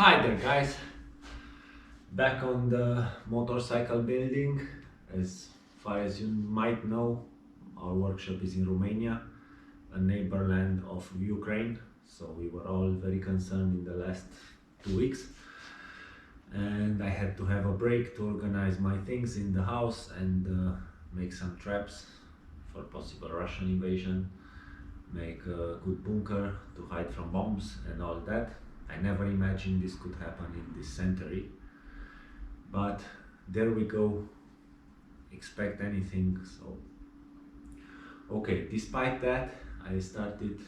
Hi there guys, back on the motorcycle building. As far as you might know, our workshop is in Romania, a neighbor land of Ukraine, so we were all very concerned in the last 2 weeks, and I had to have a break to organize my things in the house and make some traps for possible Russian invasion, make a good bunker to hide from bombs and all that. I never imagined this could happen in this century, but there we go. Expect anything. So okay, despite that, I started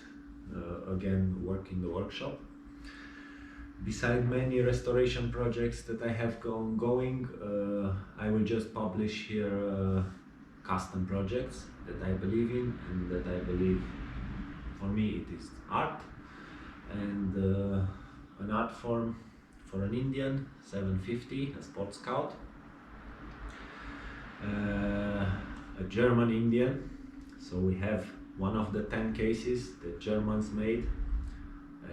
again work in the workshop. Beside many restoration projects that I have going, I will just publish here custom projects that I believe in and that I believe, for me, it is art, and an art form for an Indian 750, a sports scout, a German Indian. So we have one of the 10 cases that Germans made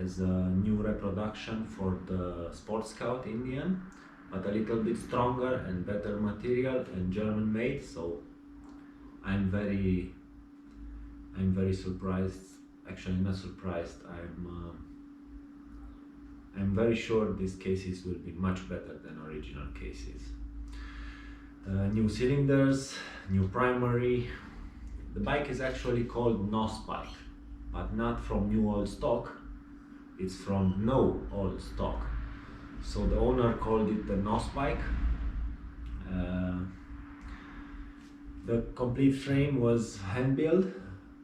as a new reproduction for the sports scout Indian, but a little bit stronger and better material and German made. So I'm very surprised. Actually, not surprised. I'm very sure these cases will be much better than original cases. New cylinders, new primary. The bike is actually called NOS bike, but not from new old stock. It's from no old stock. So the owner called it the NOS bike. The complete frame was hand built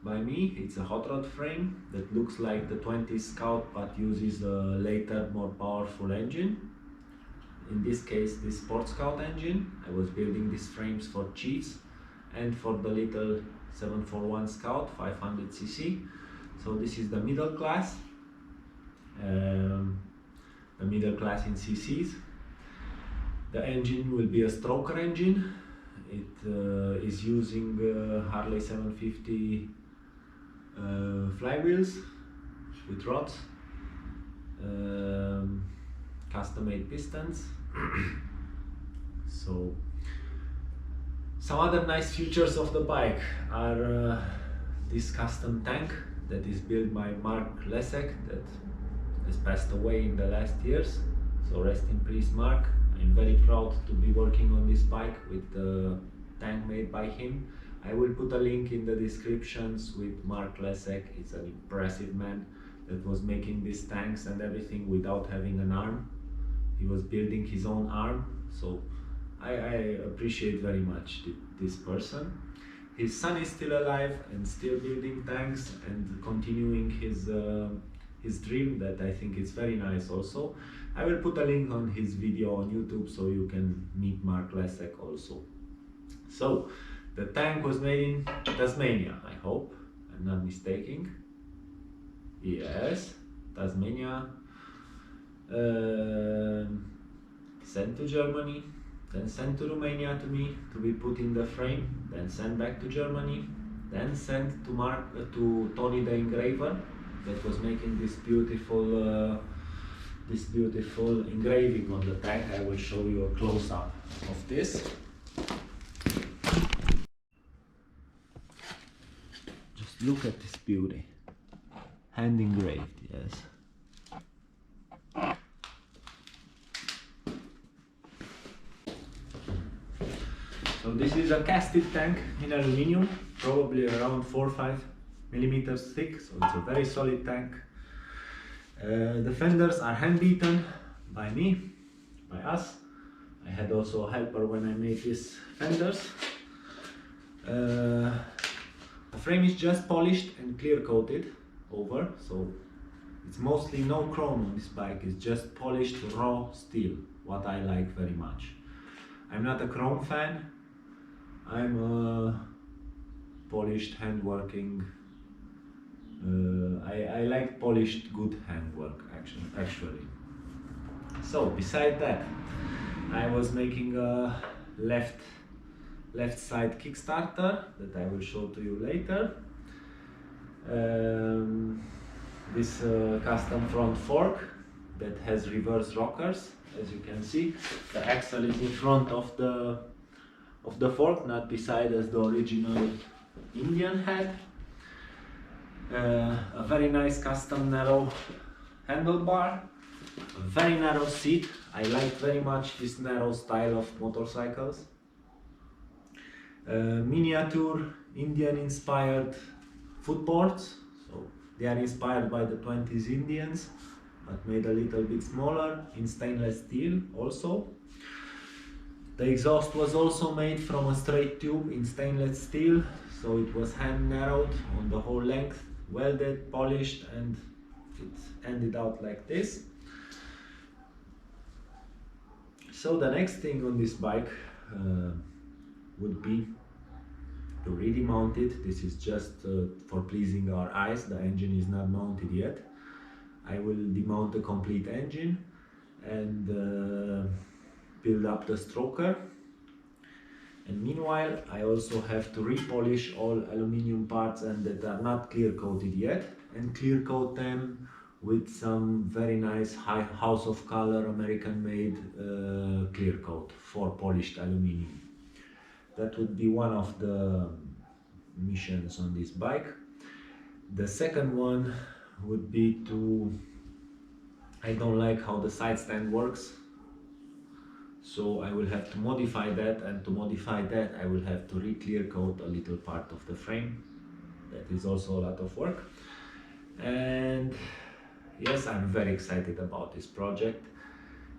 by me. It's a hot rod frame that looks like the 20 Scout but uses a later, more powerful engine. In this case, this Sport Scout engine. I was building these frames for Chiefs and for the little 741 Scout 500cc. So this is the middle class, the middle class in cc's. The engine will be a stroker engine. It is using Harley 750 flywheels with rods, custom-made pistons. So some other nice features of the bike are this custom tank that is built by Mark Lesek, that has passed away in the last years. So rest in peace, Mark. I'm very proud to be working on this bike with the tank made by him. I will put a link in the descriptions with Mark Lesek. It's an impressive man that was making these tanks and everything without having an arm. He was building his own arm, so I appreciate very much this person. His son is still alive and still building tanks and continuing his dream, that I think is very nice also. I will put a link on his video on YouTube so you can meet Mark Lesek also. So the tank was made in Tasmania, I hope I'm not mistaken. Yes, Tasmania. Sent to Germany, then sent to Romania to me to be put in the frame, then sent back to Germany, then sent to Tony the engraver that was making this beautiful engraving on the tank. I will show you a close-up of this. Just look at this beauty, hand engraved, yes. So this is a casted tank in aluminium, probably around 4 or 5 millimeters thick, so it's a very solid tank. The fenders are hand beaten by me, by us. I had also a helper when I made these fenders. The frame is just polished and clear coated over, so it's mostly no chrome on this bike. It's just polished raw steel, what I like very much. I'm not a chrome fan. I'm a polished handworking. I like polished good handwork actually. So beside that, I was making a left side Kickstarter that I will show to you later. This custom front fork that has reverse rockers, as you can see. The axle is in front of the fork, not beside as the original Indian had. A very nice custom narrow handlebar, a very narrow seat. I like very much this narrow style of motorcycles. Miniature Indian inspired footboards, so they are inspired by the 20s Indians but made a little bit smaller in stainless steel also. The exhaust was also made from a straight tube in stainless steel, so it was hand narrowed on the whole length, welded, polished, and it ended out like this. So the next thing on this bike would be to really mount it. This is just for pleasing our eyes. The engine is not mounted yet. I will demount the complete engine and build up the stroker. And meanwhile, I also have to repolish all aluminium parts and that are not clear coated yet, and clear coat them with some very nice high house of color American made clear coat for polished aluminium. That would be one of the missions on this bike. The second one would be I don't like how the side stand works, so I will have to modify that, and to modify that I will have to re-clear coat a little part of the frame. That is also a lot of work. And yes, I'm very excited about this project.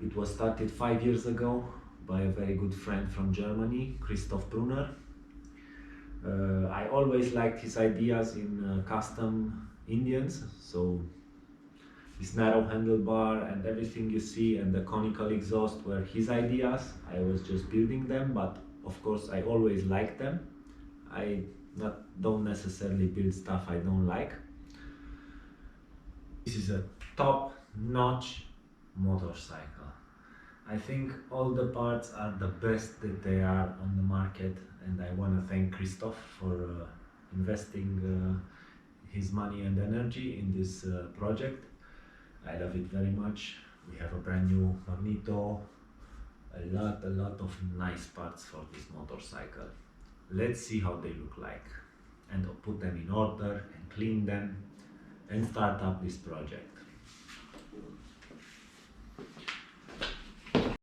It was started 5 years ago by a very good friend from Germany, Christoph Brunner. I always liked his ideas in custom Indians, so this narrow handlebar and everything you see and the conical exhaust were his ideas. I was just building them, but of course I always liked them. I don't necessarily build stuff I don't like. This is a top-notch motorcycle. I think all the parts are the best that they are on the market, and I want to thank Christoph for investing his money and energy in this project. I love it very much. We have a brand new magneto, a lot of nice parts for this motorcycle. Let's see how they look like, and I'll put them in order and clean them and start up this project.